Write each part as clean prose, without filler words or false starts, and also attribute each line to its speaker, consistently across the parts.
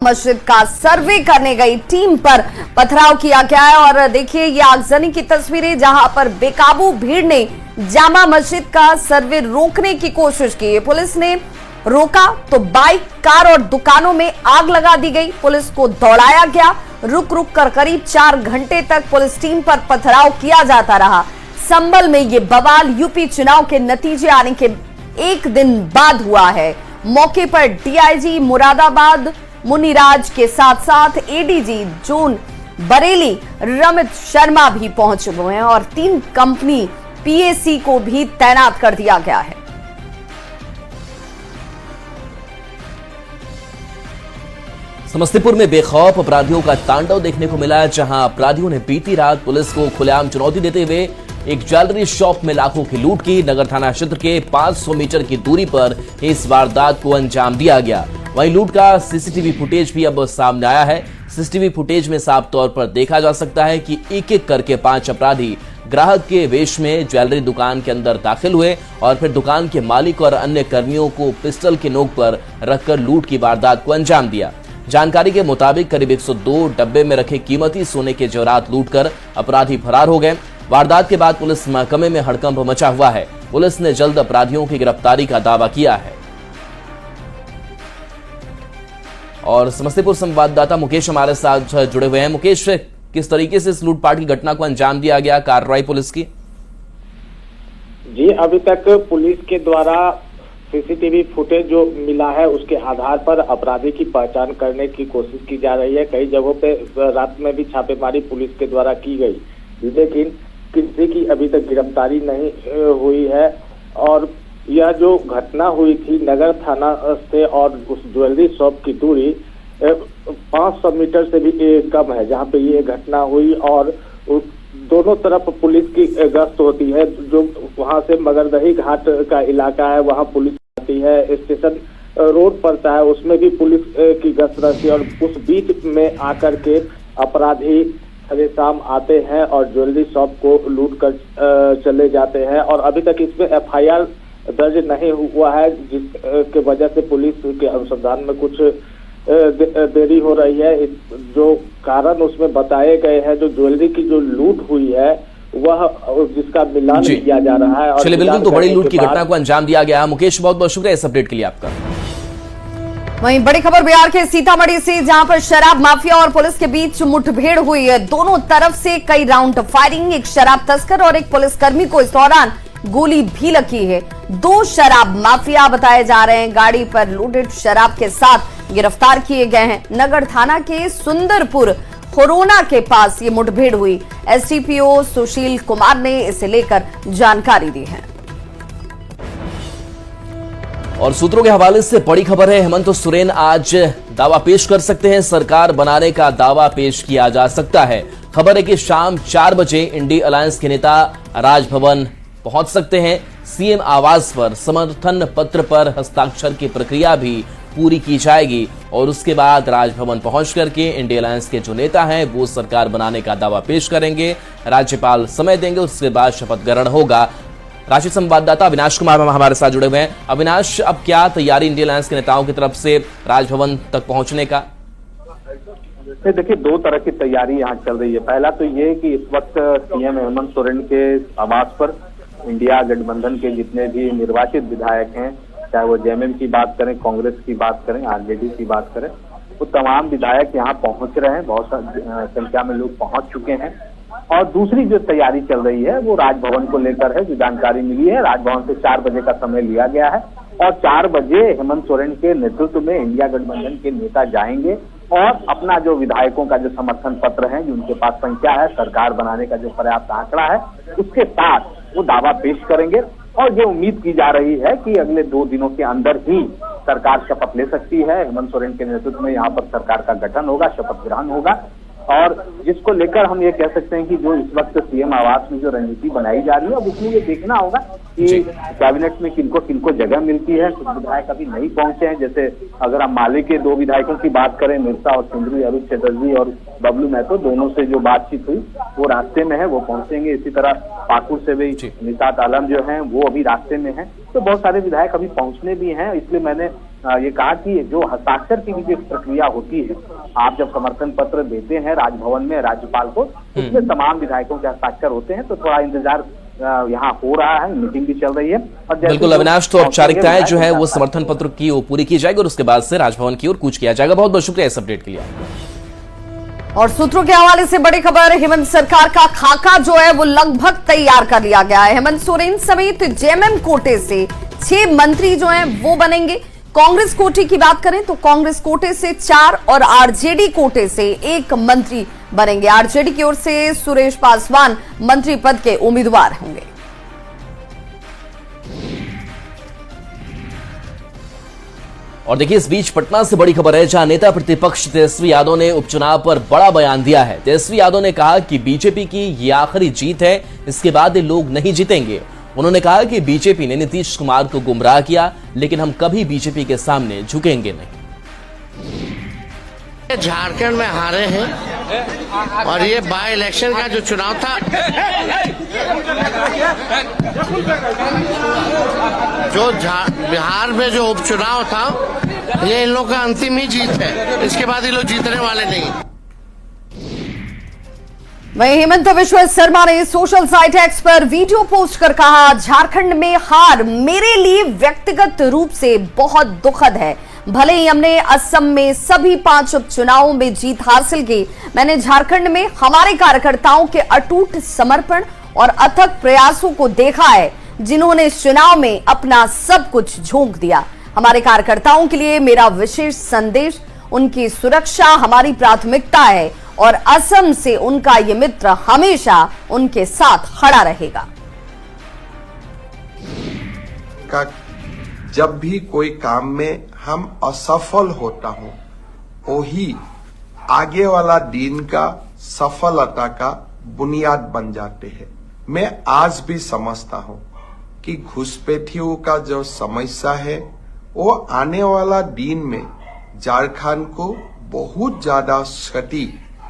Speaker 1: मस्जिद का सर्वे करने गई टीम पर पथराव किया गया है और देखिए ये आगजनी की तस्वीरें जहां पर बेकाबू भीड़ ने जामा मस्जिद का सर्वे रोकने की कोशिश की। पुलिस ने रोका तो बाइक, कार और दुकानों में आग लगा दी गई। पुलिस को दौड़ाया गया। रुक रुक कर करीब 4 घंटे तक पुलिस टीम पर पथराव किया जाता रहा। संभल में ये बवाल यूपी चुनाव के नतीजे आने के एक दिन बाद हुआ है। मौके पर डीआईजी मुरादाबाद मुनिराज के साथ साथ एडीजी जोन बरेली रमित शर्मा भी पहुंच गए हैं और 3 कंपनी पीएसी को भी तैनात कर दिया गया है।
Speaker 2: समस्तीपुर में बेखौफ अपराधियों का तांडव देखने को मिला, जहां अपराधियों ने बीती रात पुलिस को खुलेआम चुनौती देते हुए एक ज्वेलरी शॉप में लाखों की लूट की। नगर थाना क्षेत्र के 500 मीटर की दूरी पर इस वारदात को अंजाम दिया गया। वहीं लूट का सीसीटीवी फुटेज भी अब सामने आया है। सीसीटीवी फुटेज में साफ तौर पर देखा जा सकता है कि एक एक करके 5 अपराधी ग्राहक के वेश में ज्वेलरी दुकान के अंदर दाखिल हुए और फिर दुकान के मालिक और अन्य कर्मियों को पिस्टल के नोक पर रखकर लूट की वारदात को अंजाम दिया। जानकारी के मुताबिक करीब 102 डब्बे में रखे कीमती सोने के जेवरात लूटकर अपराधी फरार हो गए। वारदात के बाद पुलिस महकमे में हड़कंप मचा हुआ है। पुलिस ने जल्द अपराधियों की गिरफ्तारी का दावा किया है। और समस्तीपुर संवाददाता मुकेश हमारे साथ जुड़े हुए हैं। मुकेश, किस तरीके से इस लूटपाट की घटना को अंजाम दिया गया, कार्रवाई पुलिस की?
Speaker 3: जी, अभी तक पुलिस के द्वारा सीसीटीवी फुटेज जो मिला है उसके आधार पर अपराधी की पहचान करने की कोशिश की जा रही है। कई जगहों पे रात में भी छापेमारी पुलिस के द्वारा की गई, लेकिन किसी की अभी तक गिरफ्तारी नहीं हुई है। और यह जो घटना हुई थी नगर थाना से और उस ज्वेलरी शॉप की दूरी 500 मीटर से भी कम है जहां पे ये घटना हुई। और दोनों तरफ पुलिस की गश्त होती है। जो वहां से मगरदही घाट का इलाका है वहां पुलिस आती है। स्टेशन रोड पड़ता है उसमें भी पुलिस की गश्त रहती है। और उस बीच में आकर के अपराधी शाम आते हैं और ज्वेलरी शॉप को लूट कर चले जाते हैं। और अभी तक इसमें एफआईआर दर्ज नहीं हुआ है, जिसके वजह से पुलिस के अनुसंधान में कुछ देरी हो रही है। जो कारण उसमें बताए गए हैं, जो ज्वेलरी की जो लूट हुई है वह जिसका मिलान किया जा रहा है।
Speaker 2: चलिए, बिल्कुल, तो बड़ी लूट की घटना को अंजाम दिया गया। मुकेश, बहुत बहुत शुक्रिया इस अपडेट के लिए आपका।
Speaker 1: वहीं बड़ी खबर बिहार के सीतामढ़ी से, जहां पर शराब माफिया और पुलिस के बीच मुठभेड़ हुई है। दोनों तरफ से कई राउंड फायरिंग, एक शराब तस्कर और एक पुलिसकर्मी को इस दौरान गोली भी लगी है। 2 शराब माफिया बताए जा रहे हैं गाड़ी पर लोडेड शराब के साथ गिरफ्तार किए गए हैं। नगर थाना के सुंदरपुर खोरोना के पास ये मुठभेड़ हुई। एसडीपीओ सुशील कुमार ने इसे लेकर जानकारी दी है।
Speaker 2: और सूत्रों के हवाले से बड़ी खबर है, हेमंत सोरेन आज दावा पेश कर सकते हैं। सरकार बनाने का दावा पेश किया जा सकता है। खबर है कि शाम 4 बजे इंडी अलायंस के नेता राजभवन पहुंच सकते हैं। सीएम आवास पर समर्थन पत्र पर हस्ताक्षर की प्रक्रिया भी पूरी की जाएगी और उसके बाद राजभवन पहुंच करके इंडी अलायंस के जो नेता हैं वो सरकार बनाने का दावा पेश करेंगे। राज्यपाल समय देंगे, उसके बाद शपथ ग्रहण होगा। रांची संवाददाता अविनाश कुमार हमारे साथ जुड़े हुए हैं। अविनाश, अब क्या तैयारी इंडी अलायंस के नेताओं की तरफ से राजभवन तक पहुंचने का?
Speaker 4: देखिए, 2 तरह की तैयारी यहाँ चल रही है। पहला तो ये कि इस वक्त सीएम हेमंत सोरेन के आवास पर इंडिया गठबंधन के जितने भी निर्वाचित विधायक हैं, चाहे वो जेएमएम की बात करें, कांग्रेस की बात करें, आरजेडी की बात करें, वो तमाम विधायक यहाँ पहुंच रहे हैं। बहुत संख्या में लोग पहुंच चुके हैं। और दूसरी जो तैयारी चल रही है वो राजभवन को लेकर है। जो जानकारी मिली है, राजभवन से 4 बजे का समय लिया गया है और 4 बजे हेमंत सोरेन के नेतृत्व में इंडिया गठबंधन के नेता जाएंगे और अपना जो विधायकों का जो समर्थन पत्र है, जो उनके पास संख्या है, सरकार बनाने का जो पर्याप्त आंकड़ा है, उसके साथ वो दावा पेश करेंगे। और ये उम्मीद की जा रही है कि अगले 2 दिनों के अंदर ही सरकार शपथ ले सकती है। हेमंत सोरेन के नेतृत्व में यहाँ पर सरकार का गठन होगा, शपथ ग्रहण होगा। और जिसको लेकर हम ये कह सकते हैं कि जो इस वक्त सीएम आवास में जो रणनीति बनाई जा रही है, अब उसमें ये देखना होगा कि कैबिनेट में किनको किनको जगह मिलती है। कुछ विधायक अभी नहीं पहुंचे हैं, जैसे अगर हम माले के 2 विधायकों की बात करें, मिर्जा और सिंधु, अरुण चटर्जी और बबलू महतो, दोनों से जो बातचीत हुई वो रास्ते में है, वो पहुंचेंगे। इसी तरह पाकुड़ से भी निशात आलम जो है वो अभी रास्ते में है। तो बहुत सारे विधायक अभी पहुंचने भी हैं, इसलिए मैंने ये कहा कि जो हस्ताक्षर की भी जो प्रक्रिया होती है, आप जब समर्थन पत्र देते हैं राजभवन में राज्यपाल को, उसमें तमाम विधायकों के हस्ताक्षर होते हैं। तो थोड़ा इंतजार यहाँ हो रहा है, मीटिंग भी चल रही है। और
Speaker 2: बिल्कुल अविनाश, तो औपचारिकताएं जो है वो समर्थन पत्र की वो पूरी की जाएगी और उसके बाद से राजभवन की ओर कूच किया जाएगा। बहुत बहुत शुक्रिया इस अपडेट के लिए।
Speaker 1: और सूत्रों के हवाले से बड़ी खबर, हेमंत सरकार का खाका जो है वो लगभग तैयार कर लिया गया है। हेमंत सोरेन समेत जेएमएम कोटे से 6 मंत्री जो हैं वो बनेंगे। कांग्रेस कोटे की बात करें तो कांग्रेस कोटे से 4 और आरजेडी कोटे से 1 मंत्री बनेंगे। आरजेडी की ओर से सुरेश पासवान मंत्री पद के उम्मीदवार होंगे।
Speaker 2: और देखिए इस बीच पटना से बड़ी खबर है, जहां नेता प्रतिपक्ष तेजस्वी यादव ने उपचुनाव पर बड़ा बयान दिया है। तेजस्वी यादव ने कहा कि बीजेपी की ये आखिरी जीत है, इसके बाद ये लोग नहीं जीतेंगे। उन्होंने कहा कि बीजेपी ने नीतीश कुमार को गुमराह किया, लेकिन हम कभी बीजेपी के सामने झुकेंगे नहीं।
Speaker 5: झारखंड में हारे हैं और ये बाय इलेक्शन का जो चुनाव था, जो बिहार में जो उपचुनाव था, ये इन लोगों का अंतिम ही जीत है। इसके बाद ये लोग जीतने वाले नहीं।
Speaker 1: वहीं हेमंत बिश्व शर्मा ने सोशल साइट एक्स पर वीडियो पोस्ट कर कहा, झारखंड में हार मेरे लिए व्यक्तिगत रूप से बहुत दुखद है। भले ही हमने असम में सभी 5 उपचुनावों में जीत हासिल की, मैंने झारखंड में हमारे कार्यकर्ताओं के अटूट समर्पण और अथक प्रयासों को देखा है, जिन्होंने इस चुनाव में अपना सब कुछ झोंक दिया। हमारे कार्यकर्ताओं के लिए मेरा विशेष संदेश, उनकी सुरक्षा हमारी प्राथमिकता है और असम से उनका ये मित्र हमेशा उनके साथ खड़ा रहेगा।
Speaker 6: जब भी कोई काम में हम असफल होता हूं, वही आगे वाला दिन का सफलता का बुनियाद बन जाते हैं। मैं आज भी समझता हूं कि घुसपैठियों का जो समस्या है वो आने वाला दिन में झारखंड को बहुत ज्यादा क्षति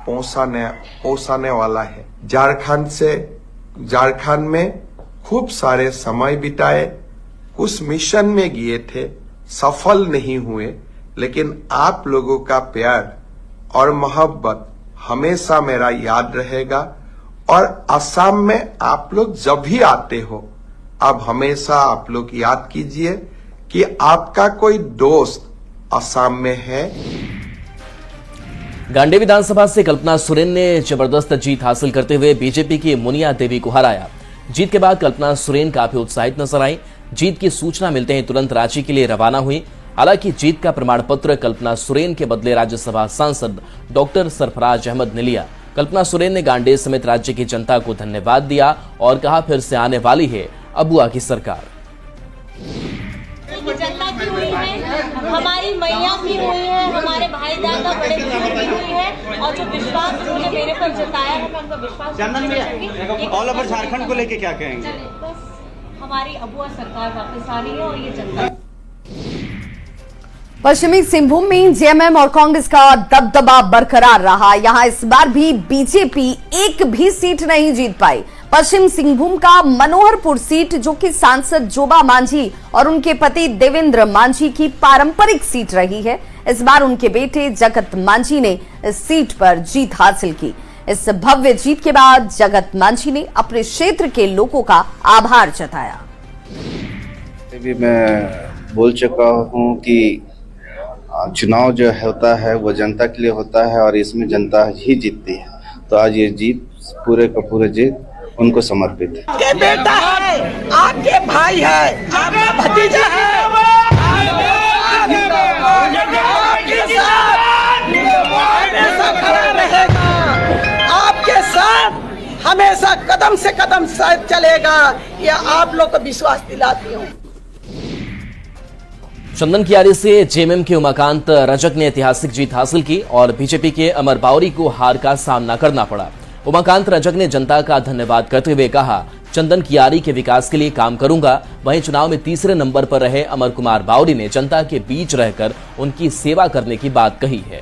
Speaker 6: पहुंचाने वाला है। झारखंड में खूब सारे समय बिताए, कुछ मिशन में गए थे, सफल नहीं हुए, लेकिन आप लोगों का प्यार और मोहब्बत हमेशा मेरा याद रहेगा। और असम में आप लोग जब भी आते हो, अब हमेशा आप लोग याद कीजिए कि आपका कोई दोस्त असम में है।
Speaker 2: गांडी विधानसभा से कल्पना सोरेन ने जबरदस्त जीत हासिल करते हुए बीजेपी की मुनिया देवी को हराया। जीत के बाद कल्पना सोरेन काफी उत्साहित नजर आई। जीत की सूचना मिलते ही तुरंत रांची के लिए रवाना हुई। हालांकि जीत का प्रमाण पत्र कल्पना सोरेन के बदले राज्यसभा सांसद डॉक्टर सरफराज अहमद ने लिया। कल्पना सोरेन ने गांडी समेत राज्य की जनता को धन्यवाद दिया और कहा फिर से आने वाली है अबुआ की सरकार।
Speaker 7: जनता की हुई है, हमारी मैया की हुई है, हमारे भाई दादा बड़े बुजुर्ग की हुई है और जो विश्वास उन्होंने मेरे पर जताया है, मैं उनका विश्वास
Speaker 8: ऑल ओवर झारखंड को लेके क्या कहेंगे?
Speaker 7: बस हमारी अबुआ सरकार वापस आ रही है और ये जनता।
Speaker 1: पश्चिमी सिंहभूम में जेएमएम और कांग्रेस का दबदबा बरकरार रहा। यहां इस बार भी बीजेपी एक भी सीट नहीं जीत पाई। पश्चिम सिंहभूम का मनोहरपुर सीट, जो कि सांसद जोबा मांझी और उनके पति देवेंद्र मांझी की पारंपरिक सीट रही है, इस बार उनके बेटे जगत मांझी ने इस सीट पर जीत हासिल की। इस भव्य जीत के बाद जगत मांझी ने अपने क्षेत्र के लोगों का आभार जताया।
Speaker 9: भी मैं बोल चुका हूं कि चुनाव जो होता है वो जनता के लिए होता है और इसमें जनता ही जीतती है। तो आज ये जीत पूरे का पूरे जीत उनको समर्पित है।
Speaker 10: आपके बेटा है, आपके भाई है, आपका भतीजा है, आपके साथ हमेशा खड़ा रहेगा, आपके साथ हमेशा कदम से कदम साथ चलेगा। यह आप लोग को विश्वास दिलाती हूँ।
Speaker 2: चंदन कियारी से जेएमएम के उमाकांत रजक ने ऐतिहासिक जीत हासिल की और बीजेपी के अमर बावरी को हार का सामना करना पड़ा। उमाकांत रजक ने जनता का धन्यवाद करते हुए कहा, चंदन कियारी के विकास के लिए काम करूंगा। वहीं चुनाव में तीसरे नंबर पर रहे अमर कुमार बावरी ने जनता के बीच रहकर उनकी सेवा करने की बात कही है।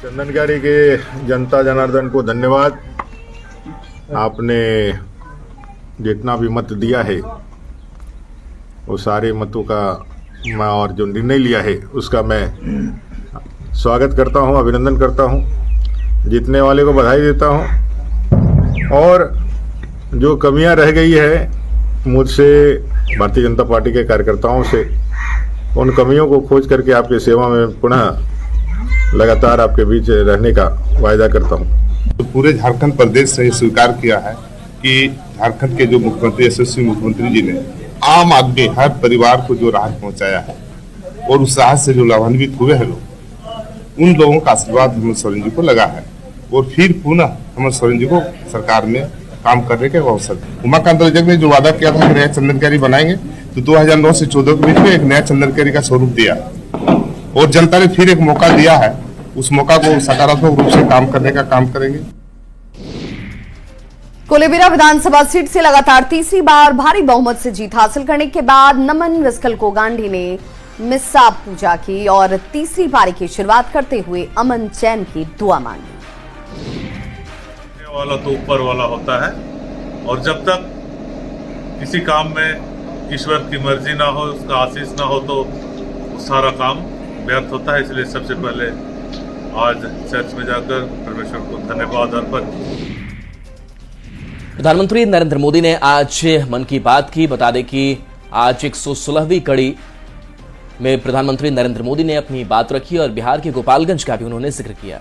Speaker 11: चंदन कियारी के जनता जनार्दन को धन्यवाद। आपने जितना भी मत दिया है वो सारे मतों का और जो निर्णय लिया है उसका मैं स्वागत करता हूं, अभिनंदन करता हूं, जीतने वाले को बधाई देता हूं। और जो कमियां रह गई है मुझसे, भारतीय जनता पार्टी के कार्यकर्ताओं से, उन कमियों को खोज करके आपकी सेवा में पुनः लगातार आपके बीच रहने का वायदा करता हूं।
Speaker 12: तो पूरे झारखंड प्रदेश से स्वीकार किया है कि झारखंड के जो मुख्यमंत्री, यशस्वी मुख्यमंत्री जी ने आम आदमी, हर परिवार को जो राहत पहुंचाया है और उस राहत से जो लाभान्वित हुए हैं लोग, उन लोगों का आशीर्वाद हेमंत सोरेन जी को लगा है और फिर पुनः हेमंत सोरेन जी को सरकार में काम करने के अवसर। उमाकांत रजक ने जो वादा किया था कि नया चंदनकारी बनाएंगे, तो 2009 से 14 के बीच में एक नया चंदनकारी का स्वरूप दिया और जनता ने फिर एक मौका दिया है। उस मौका को सकारात्मक रूप से काम करने का काम करेंगे।
Speaker 1: कोलेबिरा विधानसभा सीट से लगातार तीसरी बार भारी बहुमत से जीत हासिल करने के बाद नमन विस्कल को गांधी ने मिस्सा पूजा की और तीसरी पारी की शुरुआत करते हुए अमन चैन की दुआ मांगी।
Speaker 13: वाला तो ऊपर वाला होता है और जब तक किसी काम में ईश्वर की मर्जी ना हो, उसका आशीष ना हो, तो सारा काम व्यर्थ होता है। इसलिए सबसे पहले आज चर्च में जाकर परमेश्वर को धन्यवाद अर्पण।
Speaker 2: प्रधानमंत्री नरेंद्र मोदी ने आज मन की बात की। बता दें कि आज 116वीं कड़ी में प्रधानमंत्री नरेंद्र मोदी ने अपनी बात रखी और बिहार के गोपालगंज का भी उन्होंने जिक्र किया।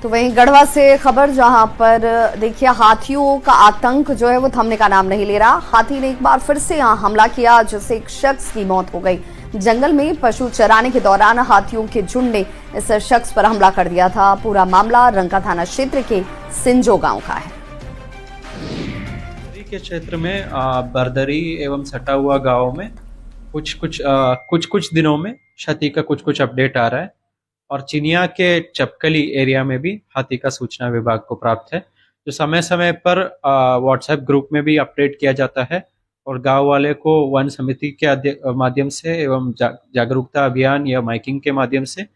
Speaker 1: तो वहीं गढ़वा से खबर, जहां पर देखिए हाथियों का आतंक जो है वो थमने का नाम नहीं ले रहा। हाथी ने एक बार फिर से यहां हमला किया, जिससे एक शख्स की मौत हो गई। जंगल में पशु चराने के दौरान हाथियों के झुंड ने इस शख्स पर हमला कर दिया था। पूरा मामला रंका थाना क्षेत्र के सिंजो गांव का है।
Speaker 14: के क्षेत्र में बरदरी एवं सटा हुआ गांव में कुछ दिनों में क्षति का कुछ अपडेट आ रहा है और चिनिया के चपकली एरिया में भी हाथी का सूचना विभाग को प्राप्त है, जो समय समय पर व्हाट्सएप ग्रुप में भी अपडेट किया जाता है और गांव वाले को वन समिति के माध्यम से एवं जागरूकता अभियान या माइकिंग के माध्यम से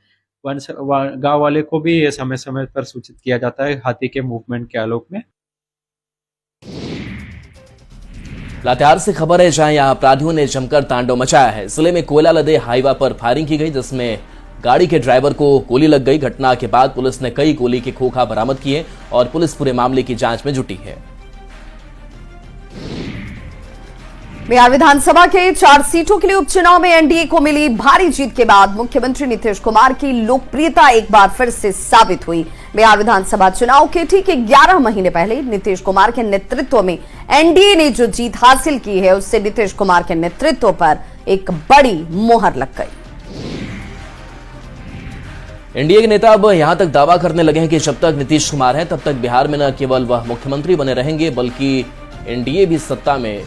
Speaker 14: गांव वाले को भी ये समय समय पर सूचित किया जाता है हाथी के मूवमेंट के आलोक में।
Speaker 2: लातेहार से खबर है, जहां यहां अपराधियों ने जमकर तांडव मचाया है। जिले में कोयला लदे हाईवा पर फायरिंग की गई, जिसमें गाड़ी के ड्राइवर को गोली लग गई। घटना के बाद पुलिस ने कई गोली के खोखा बरामद किए और पुलिस पूरे मामले की जांच में जुटी है।
Speaker 1: बिहार विधानसभा के 4 सीटों के लिए उपचुनाव में एनडीए को मिली भारी जीत के बाद मुख्यमंत्री नीतीश कुमार की लोकप्रियता एक बार फिर से साबित हुई। बिहार विधानसभा चुनाव के ठीक 11 महीने पहले नीतीश कुमार के नेतृत्व में एनडीए ने जो जीत हासिल की है, उससे नीतीश कुमार के नेतृत्व पर एक बड़ी मोहर लग गई।
Speaker 2: एनडीए के नेता अब यहां तक दावा करने लगे हैं कि जब तक नीतीश कुमार हैं तब तक बिहार में न केवल वह मुख्यमंत्री बने रहेंगे, बल्कि एनडीए भी सत्ता में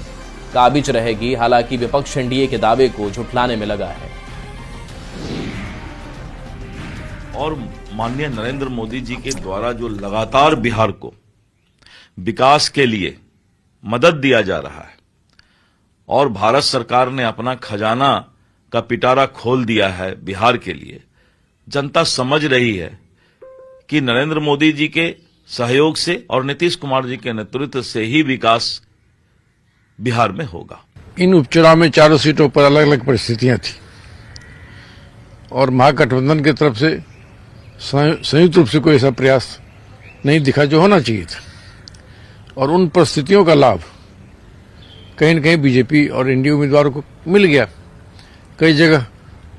Speaker 2: काबिज रहेगी। हालांकि विपक्ष एनडीए के दावे को झुठलाने में लगा है।
Speaker 15: और माननीय नरेंद्र मोदी जी के द्वारा जो लगातार बिहार को विकास के लिए मदद दिया जा रहा है और भारत सरकार ने अपना खजाना का पिटारा खोल दिया है बिहार के लिए, जनता समझ रही है कि नरेंद्र मोदी जी के सहयोग से और नीतीश कुमार जी के नेतृत्व से ही विकास बिहार में होगा।
Speaker 16: इन उपचुनाव में चारों सीटों पर अलग अलग परिस्थितियां थी और महागठबंधन की तरफ से संयुक्त रूप से कोई ऐसा प्रयास नहीं दिखा जो होना चाहिए था और उन परिस्थितियों का लाभ कहीं न कहीं बीजेपी और एनडीए उम्मीदवारों को मिल गया। कई जगह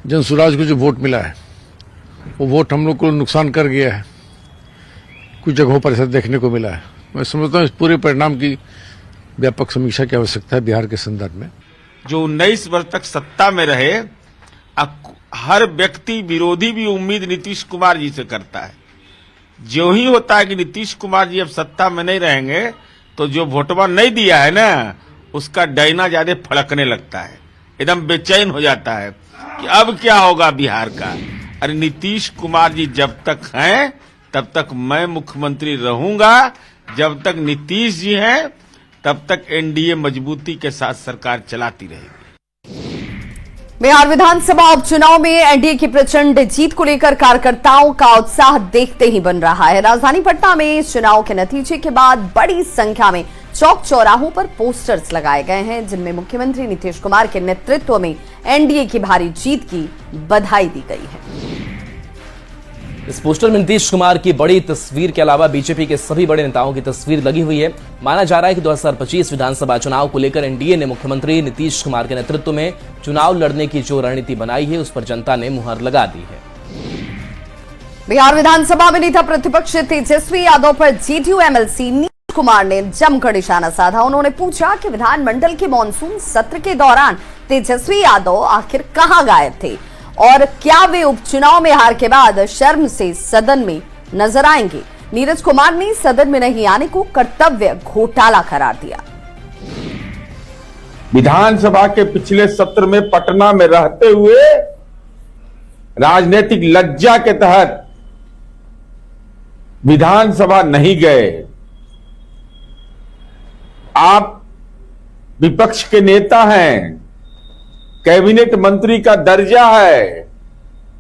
Speaker 16: जनसुराज को जो वोट मिला है वो वोट हम लोग को नुकसान कर गया है, कुछ जगहों पर ऐसा देखने को मिला है। मैं समझता हूँ इस पूरे परिणाम की व्यापक समीक्षा की आवश्यकता है बिहार के संदर्भ में।
Speaker 17: जो 19 वर्ष तक सत्ता में रहे, हर व्यक्ति विरोधी भी उम्मीद नीतीश कुमार जी से करता है। जो ही होता है कि नीतीश कुमार जी अब सत्ता में नहीं रहेंगे तो जो वोटवा नहीं दिया है ना, उसका डैना ज्यादा फड़कने लगता है, एकदम बेचैन हो जाता है कि अब क्या होगा बिहार का। अरे नीतीश कुमार जी जब तक हैं तब तक मैं मुख्यमंत्री रहूंगा, जब तक नीतीश जी हैं तब तक एनडीए मजबूती के साथ सरकार चलाती रहेगी।
Speaker 1: बिहार विधानसभा उपचुनाव में एनडीए की प्रचंड जीत को लेकर कार्यकर्ताओं का उत्साह देखते ही बन रहा है। राजधानी पटना में चुनाव के नतीजे के बाद बड़ी संख्या में चौक चौराहों पर पोस्टर्स लगाए गए हैं जिनमें मुख्यमंत्री नीतीश कुमार के नेतृत्व में एनडीए की भारी जीत की बधाई दी गई है।
Speaker 2: इस पोस्टर में नीतीश कुमार की बड़ी तस्वीर के अलावा बीजेपी के सभी बड़े नेताओं की तस्वीर लगी हुई है। माना जा रहा है कि 2025 विधानसभा चुनाव को लेकर एनडीए ने मुख्यमंत्री नीतीश कुमार के नेतृत्व में चुनाव लड़ने की जो रणनीति बनाई है उस पर जनता ने मुहर लगा दी है।
Speaker 1: बिहार विधानसभा में नेता प्रतिपक्ष तेजस्वी यादव पर जेडीयू एमएलसी नीतीश कुमार ने जमकर निशाना साधा। उन्होंने पूछा कि विधानमंडल के मानसून सत्र के दौरान तेजस्वी यादव आखिर कहां गायब थे और क्या वे उपचुनाव में हार के बाद शर्म से सदन में नजर आएंगे। नीरज कुमार ने सदन में नहीं आने को कर्तव्य घोटाला करार दिया।
Speaker 17: विधानसभा के पिछले सत्र में पटना में रहते हुए राजनीतिक लज्जा के तहत विधानसभा नहीं गए। आप विपक्ष के नेता हैं, कैबिनेट मंत्री का दर्जा है,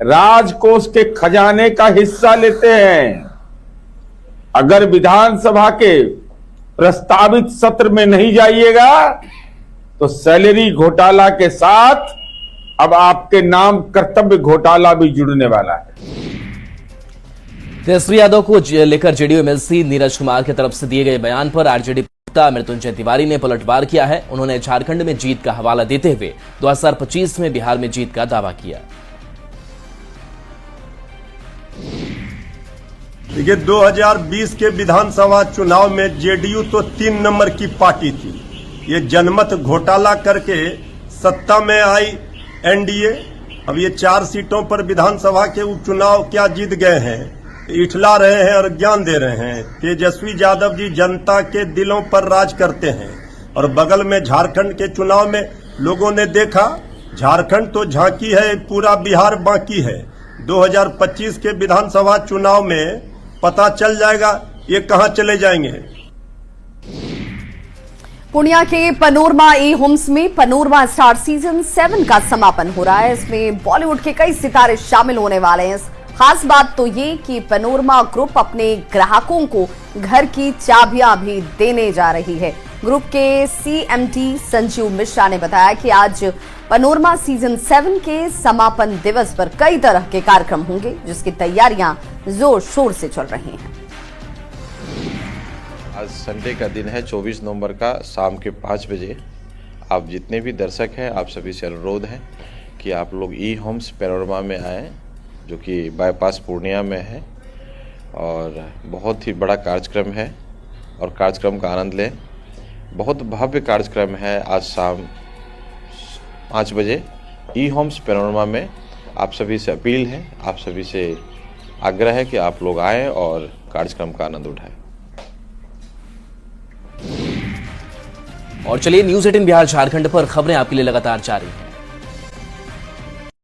Speaker 17: राजकोष के खजाने का हिस्सा लेते हैं। अगर विधानसभा के प्रस्तावित सत्र में नहीं जाइएगा तो सैलरी घोटाला के साथ अब आपके नाम कर्तव्य घोटाला भी जुड़ने वाला है।
Speaker 2: तेजस्वी यादव को लेकर जेडीयू एमएलसी नीरज कुमार की तरफ से दिए गए बयान पर आरजेडी प्रवक्ता मृत्युंजय तिवारी ने पलटवार किया है। उन्होंने झारखंड में जीत का हवाला देते हुए 2025 में बिहार में जीत का दावा किया।
Speaker 18: देखिए 2020 के विधानसभा चुनाव में जेडीयू तो 3 नंबर की पार्टी थी। ये जनमत घोटाला करके सत्ता में आई एनडीए। अब ये 4 सीटों पर विधानसभा के उपचुनाव क्या जीत गए हैं, इठला रहे हैं और ज्ञान दे रहे हैं। तेजस्वी यादव जी जनता के दिलों पर राज करते हैं और बगल में झारखंड के चुनाव में लोगों ने देखा, झारखंड तो झांकी है, पूरा बिहार बाकी है। 2025 के विधानसभा चुनाव में पता चल जाएगा ये कहां चले जाएंगे।
Speaker 1: पूर्णिया के पनोरमा ई होम्स में पनोरमा स्टार सीजन 7 का समापन हो रहा है। इसमें बॉलीवुड के कई सितारे शामिल होने वाले हैं। खास बात तो ये कि पनोरमा ग्रुप अपने ग्राहकों को घर की चाबियां भी देने जा रही है। ग्रुप के सीएमडी संजीव मिश्रा ने बताया कि आज पनोरमा सीजन 7 के समापन दिवस पर कई तरह के कार्यक्रम होंगे जिसकी तैयारियां जोर शोर से चल रही हैं।
Speaker 19: आज संडे का दिन है 24 नवंबर का शाम के 5 बजे। आप जितने भी दर्शक हैं आप सभी से अनुरोध है कि आप लोग ई होम्स पनोरमा में आएँ जो कि बाईपास पूर्णिया में है और बहुत ही बड़ा कार्यक्रम है और कार्यक्रम का आनंद लें। बहुत भव्य कार्यक्रम है आज शाम 5 बजे ई होम्स पनोरमा में। आप सभी से अपील है, आप सभी से आग्रह है कि आप लोग आएँ और कार्यक्रम का आनंद उठाएं।
Speaker 2: और चलिए न्यूज़ 18 बिहार झारखंड पर खबरें आपके लिए लगातार जारी हैं।